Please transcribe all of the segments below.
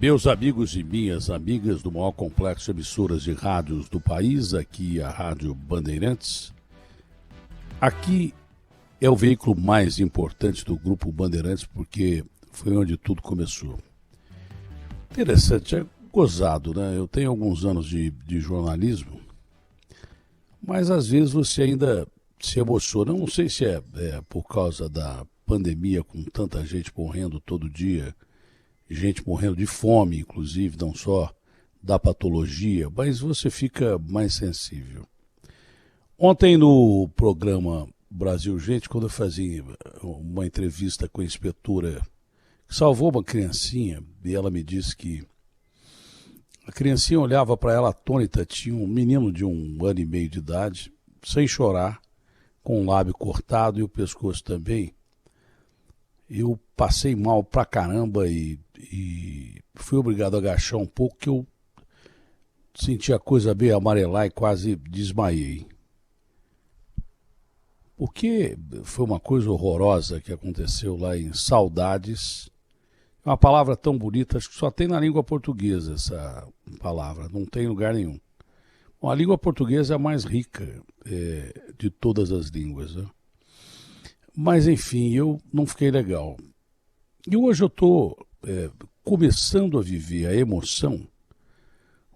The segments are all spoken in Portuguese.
Meus amigos e minhas amigas do maior complexo de emissoras de rádios do país, aqui a Rádio Bandeirantes. Aqui é o veículo mais importante do Grupo Bandeirantes, porque foi onde tudo começou. Interessante, é gozado, né? Eu tenho alguns anos de jornalismo, mas às vezes você ainda se emociona. Eu não sei se é por causa da pandemia, com tanta gente morrendo todo dia, gente morrendo de fome, inclusive, não só da patologia, mas você fica mais sensível. Ontem no programa Brasil Gente, quando eu fazia uma entrevista com a inspetora que salvou uma criancinha, e ela me disse que a criancinha olhava para ela atônita, tinha um menino de 1 ano e meio de idade, sem chorar, com o lábio cortado e o pescoço também. Eu passei mal pra caramba e fui obrigado a agachar um pouco, que eu senti a coisa bem amarelar e quase desmaiei. Porque foi uma coisa horrorosa que aconteceu lá em Saudades. É uma palavra tão bonita, acho que só tem na língua portuguesa essa palavra, não tem em lugar nenhum. Bom, a língua portuguesa é a mais rica de todas as línguas, né? Mas enfim, eu não fiquei legal. E hoje eu estou começando a viver a emoção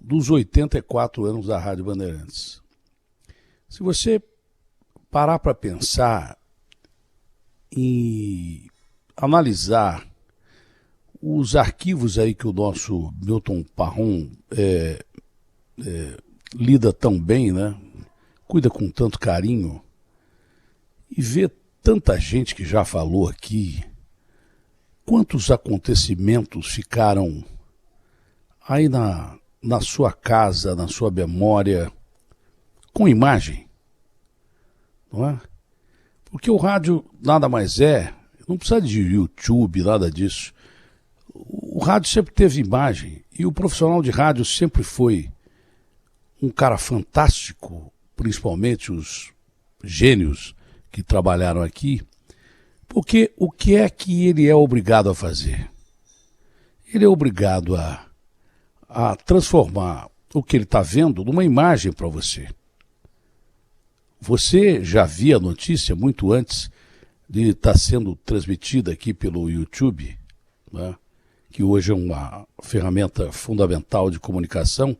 dos 84 anos da Rádio Bandeirantes. Se você parar para pensar e analisar os arquivos aí que o nosso Milton Parron lida tão bem, né? Cuida com tanto carinho, e ver tanta gente que já falou aqui, quantos acontecimentos ficaram aí na sua casa, na sua memória, com imagem, não é? Porque o rádio nada mais não precisa de YouTube, nada disso. O rádio sempre teve imagem, e o profissional de rádio sempre foi um cara fantástico, principalmente os gênios que trabalharam aqui, porque o que é que ele é obrigado a fazer? Ele é obrigado a transformar o que ele está vendo numa imagem para você. Você já via a notícia muito antes de estar sendo transmitida aqui pelo YouTube, né? Que hoje é uma ferramenta fundamental de comunicação,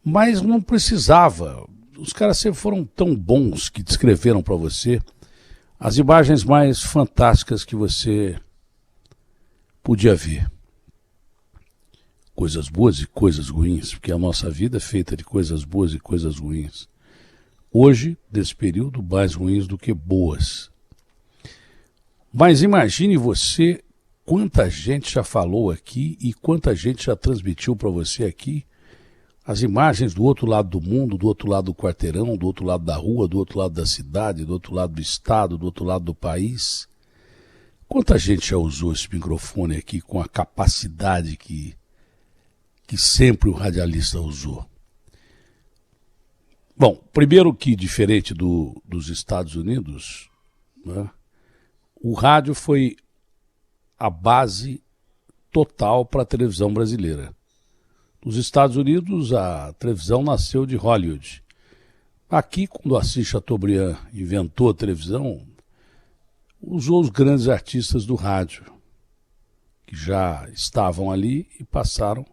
mas não precisava. Os caras sempre foram tão bons que descreveram para você as imagens mais fantásticas que você podia ver. Coisas boas e coisas ruins, porque a nossa vida é feita de coisas boas e coisas ruins. Hoje, desse período, mais ruins do que boas. Mas imagine você quanta gente já falou aqui e quanta gente já transmitiu para você aqui as imagens do outro lado do mundo, do outro lado do quarteirão, do outro lado da rua, do outro lado da cidade, do outro lado do estado, do outro lado do país. Quanta gente já usou esse microfone aqui com a capacidade que sempre o radialista usou? Bom, primeiro que, diferente dos Estados Unidos, né, o rádio foi a base total para a televisão brasileira. Nos Estados Unidos, a televisão nasceu de Hollywood. Aqui, quando Assis Chateaubriand inventou a televisão, usou os grandes artistas do rádio, que já estavam ali e passaram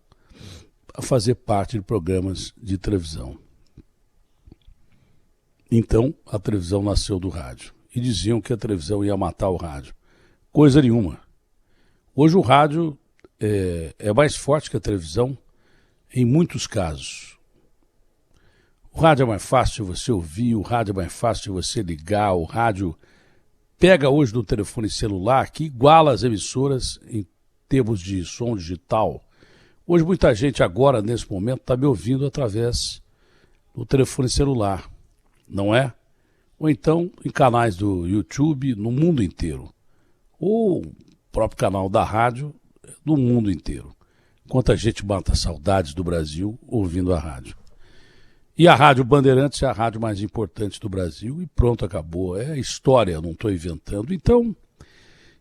a fazer parte de programas de televisão. Então, a televisão nasceu do rádio. E diziam que a televisão ia matar o rádio. Coisa nenhuma. Hoje o rádio é mais forte que a televisão em muitos casos. O rádio é mais fácil de você ouvir, o rádio é mais fácil de você ligar, o rádio pega hoje no telefone celular, que iguala as emissoras em termos de som digital. Hoje muita gente agora, nesse momento, está me ouvindo através do telefone celular, não é? Ou então em canais do YouTube no mundo inteiro. Ou o próprio canal da rádio no mundo inteiro. Quanta gente mata saudades do Brasil ouvindo a rádio. E a Rádio Bandeirantes é a rádio mais importante do Brasil e pronto, acabou. É história, não estou inventando. Então,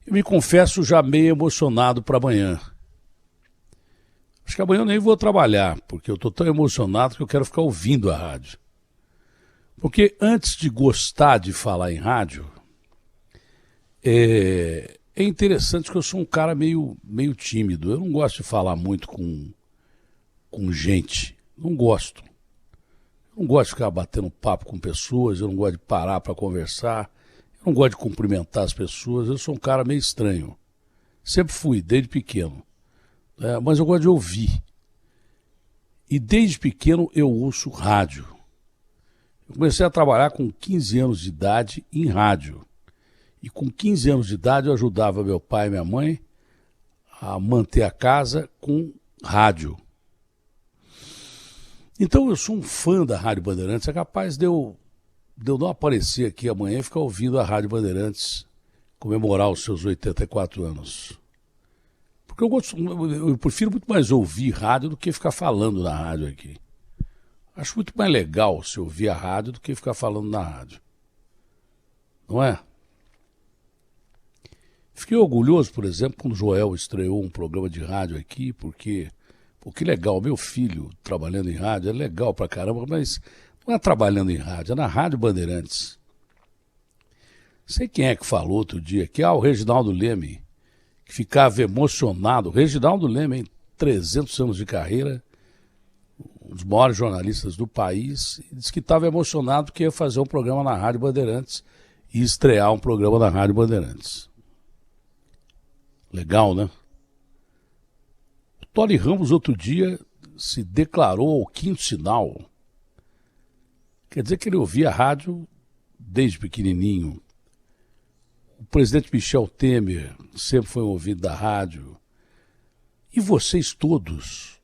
eu me confesso já meio emocionado para amanhã. Acho que amanhã eu nem vou trabalhar, porque eu estou tão emocionado que eu quero ficar ouvindo a rádio. Porque antes de gostar de falar em rádio, é interessante que eu sou um cara meio tímido. Eu não gosto de falar muito com gente. Não gosto. Eu não gosto de ficar batendo papo com pessoas, eu não gosto de parar para conversar, eu não gosto de cumprimentar as pessoas. Eu sou um cara meio estranho. Sempre fui, desde pequeno. Mas eu gosto de ouvir. E desde pequeno eu ouço rádio. Eu comecei a trabalhar com 15 anos de idade em rádio. E com 15 anos de idade eu ajudava meu pai e minha mãe a manter a casa com rádio. Então eu sou um fã da Rádio Bandeirantes. É capaz de eu não aparecer aqui amanhã e ficar ouvindo a Rádio Bandeirantes comemorar os seus 84 anos. Porque eu prefiro muito mais ouvir rádio do que ficar falando na rádio aqui. Acho muito mais legal se ouvir a rádio do que ficar falando na rádio. Não é? Fiquei orgulhoso, por exemplo, quando o Joel estreou um programa de rádio aqui, porque, pô, que legal, meu filho trabalhando em rádio, é legal pra caramba, mas não é trabalhando em rádio, é na Rádio Bandeirantes. Sei quem é que falou outro dia aqui, o Reginaldo Leme, que ficava emocionado. Reginaldo Leme, em 300 anos de carreira, um dos maiores jornalistas do país, disse que estava emocionado porque ia fazer um programa na Rádio Bandeirantes e estrear um programa na Rádio Bandeirantes. Legal, né? O Tony Ramos, outro dia, se declarou ao Quinto Sinal. Quer dizer que ele ouvia a rádio desde pequenininho. O presidente Michel Temer sempre foi um ouvido da rádio. E vocês todos,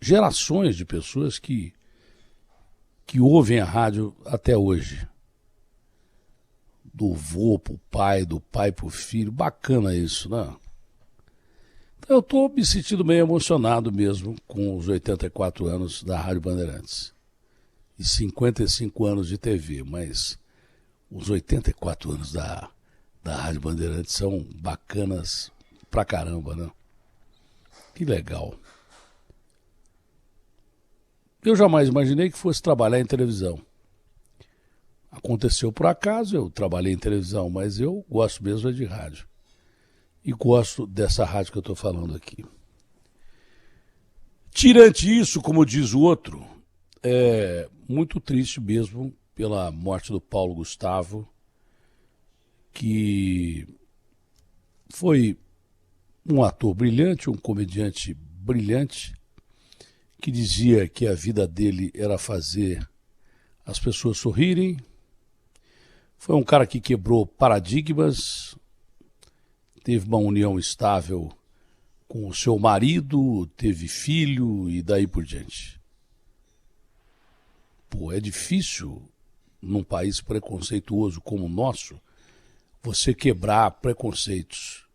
gerações de pessoas que ouvem a rádio até hoje. Do vô pro pai, do pai pro filho. Bacana isso, né? Então eu estou me sentindo meio emocionado mesmo com os 84 anos da Rádio Bandeirantes. E 55 anos de TV, mas os 84 anos da Rádio Bandeirantes são bacanas pra caramba, né? Que legal. Eu jamais imaginei que fosse trabalhar em televisão. Aconteceu por acaso, eu trabalhei em televisão, mas eu gosto mesmo de rádio. E gosto dessa rádio que eu estou falando aqui. Tirante isso, como diz o outro, é muito triste mesmo pela morte do Paulo Gustavo, que foi um ator brilhante, um comediante brilhante, que dizia que a vida dele era fazer as pessoas sorrirem. Foi um cara que quebrou paradigmas, teve uma união estável com o seu marido, teve filho e daí por diante. Pô, é difícil, num país preconceituoso como o nosso, você quebrar preconceitos.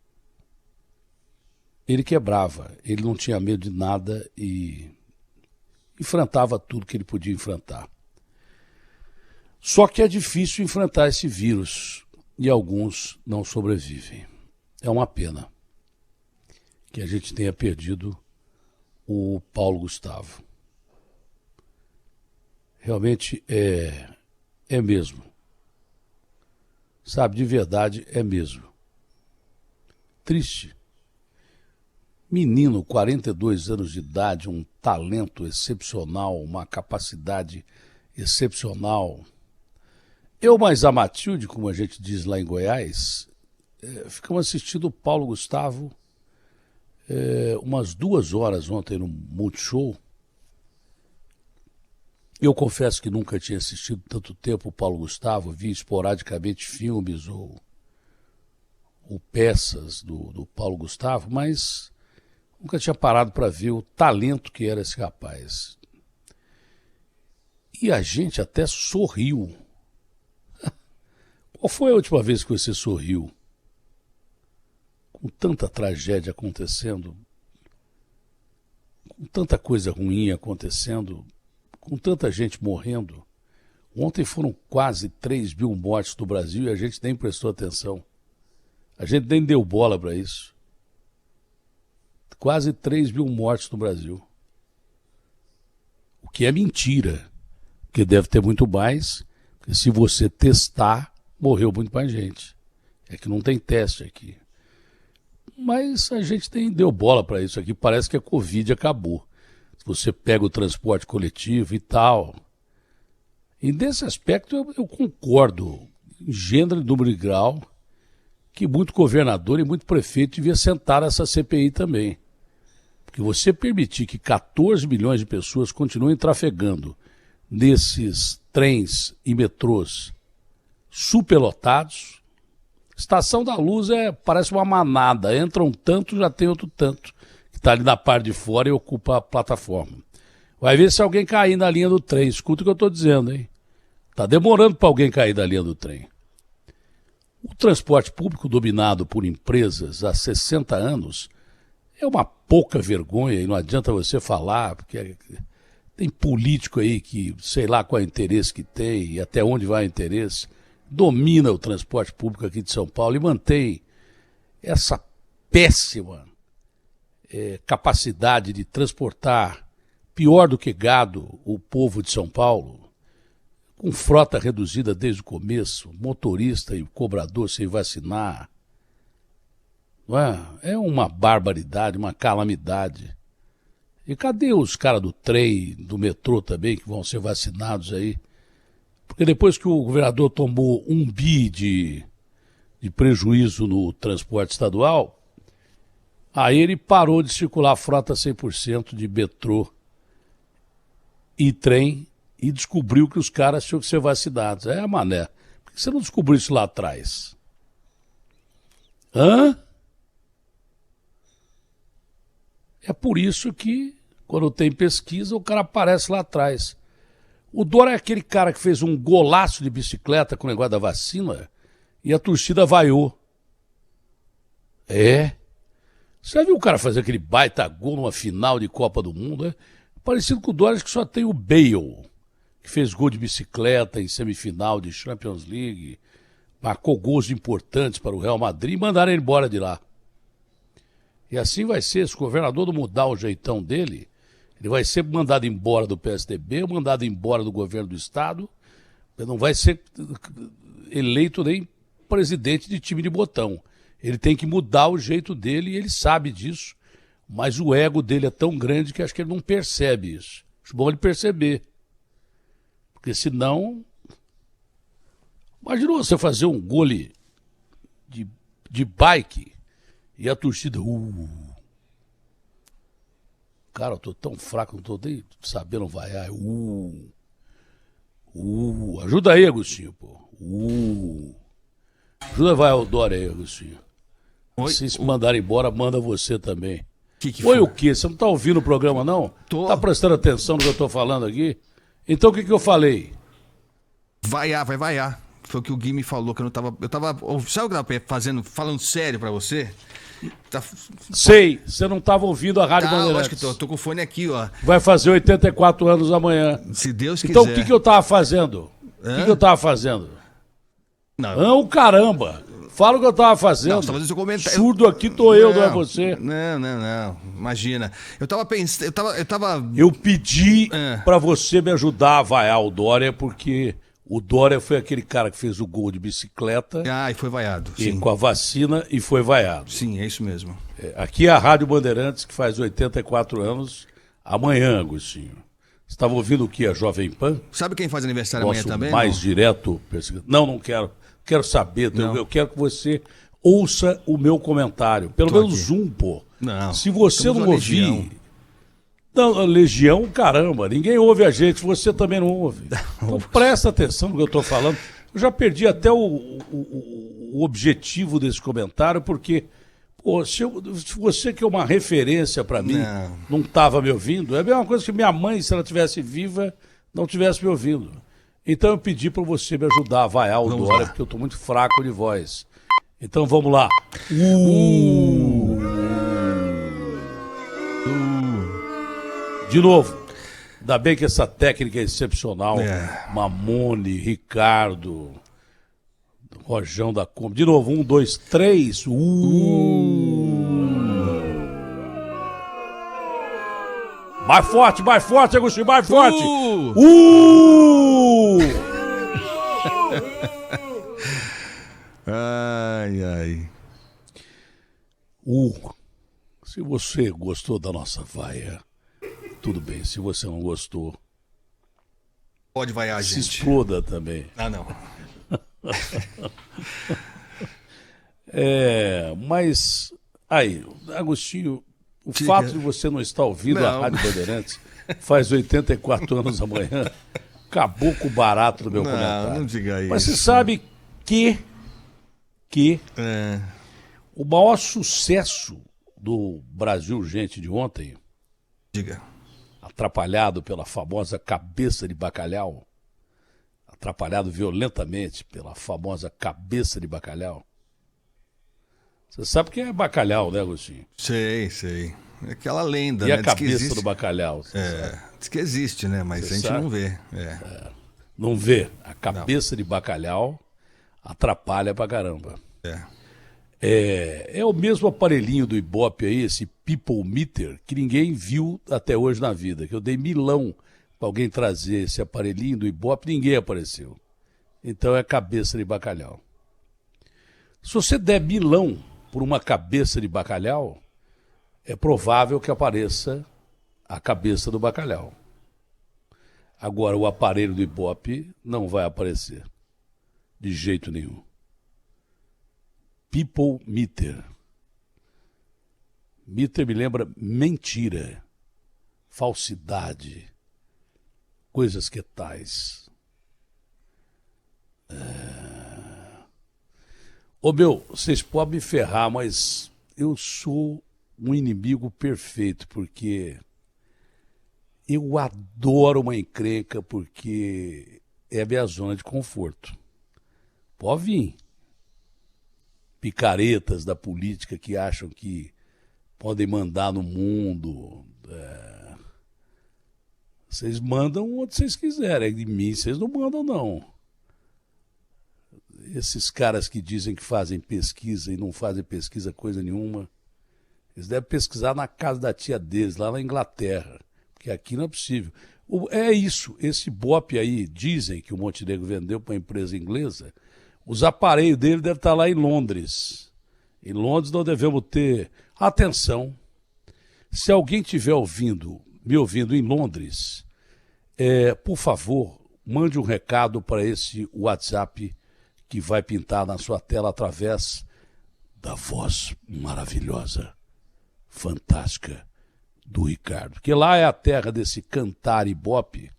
Ele quebrava, ele não tinha medo de nada e enfrentava tudo que ele podia enfrentar. Só que é difícil enfrentar esse vírus e alguns não sobrevivem. É uma pena que a gente tenha perdido o Paulo Gustavo. Realmente é mesmo. Sabe, de verdade é mesmo. Triste. Menino, 42 anos de idade, um talento excepcional, uma capacidade excepcional. Eu mais a Matilde, como a gente diz lá em Goiás, ficamos assistindo o Paulo Gustavo umas 2 horas ontem no Multishow. Eu confesso que nunca tinha assistido tanto tempo o Paulo Gustavo, vi esporadicamente filmes ou peças do Paulo Gustavo, mas nunca tinha parado para ver o talento que era esse rapaz. E a gente até sorriu. Qual foi a última vez que você sorriu? Com tanta tragédia acontecendo, com tanta coisa ruim acontecendo, com tanta gente morrendo. Ontem foram quase 3 mil mortes no Brasil e a gente nem prestou atenção. A gente nem deu bola para isso. Quase 3 mil mortes no Brasil. que é mentira, porque deve ter muito mais, porque se você testar, morreu muito mais gente. É que não tem teste aqui. Mas a gente deu bola para isso aqui, parece que a Covid acabou. Se você pega o transporte coletivo e tal. E nesse aspecto eu concordo, em gênero e número de grau, que muito governador e muito prefeito devia sentar nessa CPI também. Porque você permitir que 14 milhões de pessoas continuem trafegando nesses trens e metrôs superlotados, Estação da Luz parece uma manada, entra um tanto, já tem outro tanto, que está ali na parte de fora e ocupa a plataforma. Vai ver se alguém cair na linha do trem, escuta o que eu estou dizendo, hein? Está demorando para alguém cair da linha do trem. O transporte público dominado por empresas há 60 anos é uma pouca vergonha e não adianta você falar, porque tem político aí que sei lá qual é o interesse que tem e até onde vai o interesse, domina o transporte público aqui de São Paulo e mantém essa péssima capacidade de transportar, pior do que gado, o povo de São Paulo, com frota reduzida desde o começo, motorista e cobrador sem vacinar. Não é? É uma barbaridade, uma calamidade. E cadê os caras do trem, do metrô também, que vão ser vacinados aí? Porque depois que o governador tomou 1 bi de prejuízo no transporte estadual, aí ele parou de circular a frota 100% de metrô e trem e descobriu que os caras tinham que ser vacinados. Mané, por que você não descobriu isso lá atrás? É por isso que, quando tem pesquisa, o cara aparece lá atrás. O Dória é aquele cara que fez um golaço de bicicleta com o negócio da vacina e a torcida vaiou. Você já viu o cara fazer aquele baita gol numa final de Copa do Mundo? Parecido com o Dória, que só tem o Bale, que fez gol de bicicleta em semifinal de Champions League, marcou gols importantes para o Real Madrid e mandaram ele embora de lá. E assim vai ser, se o governador não mudar o jeitão dele, ele vai ser mandado embora do PSDB, mandado embora do governo do Estado, não vai ser eleito nem presidente de time de botão. Ele tem que mudar o jeito dele e ele sabe disso, mas o ego dele é tão grande que acho que ele não percebe isso. Acho bom ele perceber. Porque senão... Imagina você fazer um gole de bike e a torcida... Cara, eu tô tão fraco, não tô nem sabendo vaiar. Ajuda aí, Agostinho, pô. Ajuda a vaiar o Dória aí, Agostinho. Se mandar embora, manda você também. Que Oi, o quê? Você não tá ouvindo o programa, não? Tô. Tá prestando atenção no que eu tô falando aqui? Então o que eu falei? Vai vaiar. Foi o que o Gui me falou, que eu não tava... Sabe o que eu tava falando sério pra você? Sei, você não estava ouvindo a Rádio Bandeirantes. Acho que tô com o fone aqui, ó. Vai fazer 84 anos amanhã. Se Deus quiser. Então o que eu tava fazendo? O que eu tava fazendo? Não, caramba! Fala o que eu tava fazendo. Não, você tá fazendo seu comentário. Surdo aqui tô eu, não é você. Não. Imagina. Eu tava pensando... Eu pedi pra você me ajudar a vaiar o Dória, porque... O Dória foi aquele cara que fez o gol de bicicleta. E foi vaiado. E Sim. com a vacina e foi vaiado. Sim, é isso mesmo. Aqui é a Rádio Bandeirantes, que faz 84 anos, amanhã, Agostinho. Você estava ouvindo o que? A Jovem Pan? Sabe quem faz aniversário amanhã também? Mais direto. Não quero. Quero saber. Eu quero que você ouça o meu comentário. Pelo menos um, pô. Não. Se você não ouvir... Não, Legião, caramba, ninguém ouve a gente, você também não ouve. Então presta atenção no que eu estou falando. Eu já perdi até o objetivo desse comentário, porque se você que é uma referência para mim não estava me ouvindo, é a mesma coisa que minha mãe, se ela estivesse viva, não estivesse me ouvindo. Então eu pedi para você me ajudar a vaiar o Dória, porque eu estou muito fraco de voz. Então vamos lá. De novo, ainda bem que essa técnica é excepcional. Mamone, Ricardo, Rojão da Kombi. De novo, 1, 2, 3. Mais forte, Agostinho, mais forte! Ai, ai. Se você gostou da nossa vaia, tudo bem. Se você não gostou, pode vaiar, se gente. exploda também. Ah, não. Mas aí, Agostinho, o fato de você não estar ouvindo a Rádio Bandeirantes faz 84 anos amanhã, acabou com o barato do meu comentário. Não diga isso. Mas você sabe que o maior sucesso do Brasil Urgente de ontem, diga, atrapalhado pela famosa cabeça de bacalhau, atrapalhado violentamente pela famosa cabeça de bacalhau. Você sabe o que é bacalhau, né, Agostinho? Sei. É aquela lenda, e né? E a cabeça do bacalhau? Diz que existe, né? Mas a gente não vê. Não vê. A cabeça de bacalhau atrapalha pra caramba. É o mesmo aparelhinho do Ibope aí, esse People Meter, que ninguém viu até hoje na vida. Que eu dei milão pra alguém trazer esse aparelhinho do Ibope, ninguém apareceu. Então é cabeça de bacalhau. Se você der milão por uma cabeça de bacalhau, é provável que apareça a cabeça do bacalhau. Agora, o aparelho do Ibope não vai aparecer. De jeito nenhum. People Meter. Meter me lembra mentira, falsidade, coisas que tais. Vocês podem me ferrar, mas eu sou um inimigo perfeito, porque eu adoro uma encrenca, porque é a minha zona de conforto. Pode vir. Picaretas da política que acham que podem mandar no mundo. Vocês mandam onde vocês quiserem. De mim vocês não mandam, não. Esses caras que dizem que fazem pesquisa e não fazem pesquisa coisa nenhuma, eles devem pesquisar na casa da tia deles, lá na Inglaterra, porque aqui não é possível. É isso, esse Ibope aí, dizem que o Montenegro vendeu para uma empresa inglesa, os aparelhos dele devem estar lá em Londres. Em Londres nós devemos ter... Atenção, se alguém estiver me ouvindo em Londres, por favor, mande um recado para esse WhatsApp que vai pintar na sua tela através da voz maravilhosa, fantástica do Ricardo. Porque lá é a terra desse cantar Ibope.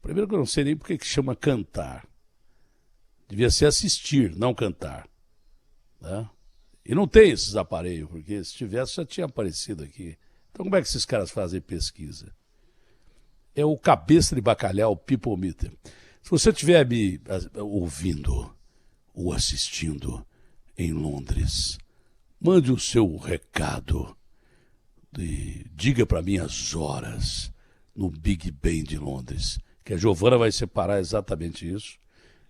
Primeiro que eu não sei nem por que chama cantar. Devia ser assistir, não cantar. Né? E não tem esses aparelhos, porque se tivesse já tinha aparecido aqui. Então como é que esses caras fazem pesquisa? É o cabeça de bacalhau, People Meter. Se você estiver me ouvindo ou assistindo em Londres, mande o seu recado. Diga para mim as horas no Big Ben de Londres, que a Giovana vai separar exatamente isso.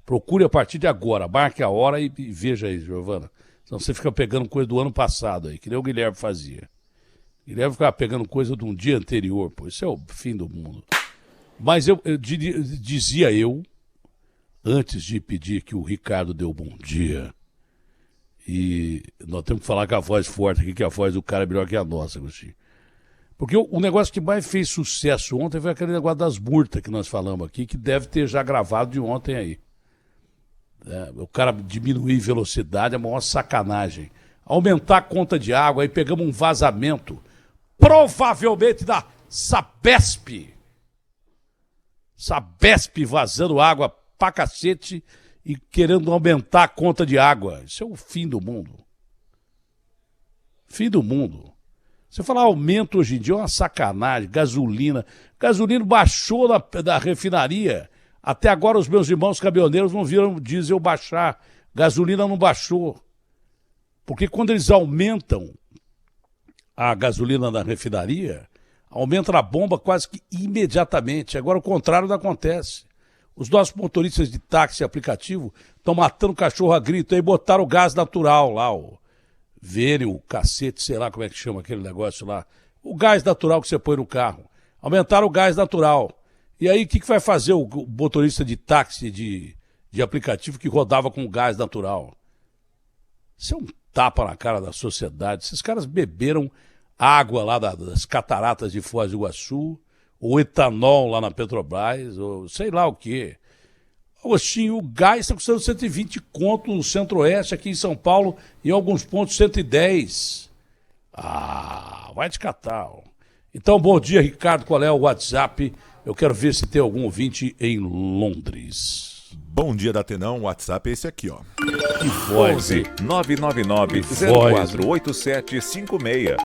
Procure a partir de agora, marque a hora e veja aí, Giovana. Senão você fica pegando coisa do ano passado aí, que nem o Guilherme fazia. O Guilherme ficava pegando coisa de um dia anterior, pô, isso é o fim do mundo. Mas dizia eu, antes de pedir que o Ricardo dê o bom dia, e nós temos que falar com a voz forte aqui, que a voz do cara é melhor que a nossa, Agostinho. Porque o negócio que mais fez sucesso ontem foi aquele negócio das multas que nós falamos aqui, que deve ter já gravado de ontem aí. O cara diminuir velocidade é a maior sacanagem. Aumentar a conta de água, aí pegamos um vazamento, provavelmente da Sabesp. Sabesp vazando água pra cacete e querendo aumentar a conta de água. Isso é o fim do mundo. Fim do mundo. Você falar aumento hoje em dia é uma sacanagem. Gasolina baixou da refinaria. Até agora os meus irmãos caminhoneiros não viram diesel baixar. Gasolina não baixou. Porque quando eles aumentam a gasolina na refinaria, aumenta a bomba quase que imediatamente. Agora o contrário não acontece. Os nossos motoristas de táxi e aplicativo estão matando cachorro a grito aí, botaram o gás natural lá, o cacete, sei lá como é que chama aquele negócio lá, O gás natural que você põe no carro. Aumentaram o gás natural. E aí, o que vai fazer o motorista de táxi, de aplicativo que rodava com gás natural? Isso é um tapa na cara da sociedade. Esses caras beberam água lá das cataratas de Foz do Iguaçu, ou etanol lá na Petrobras, ou sei lá o quê. Agostinho, o gás está custando 120 conto no Centro-Oeste, aqui em São Paulo, e em alguns pontos 110. Ah, vai te catar. Ó. Então, bom dia, Ricardo. Qual é o WhatsApp? Eu quero ver se tem algum ouvinte em Londres. Bom dia, Datenão. O WhatsApp é esse aqui, ó. Que voz, 11 999 048756.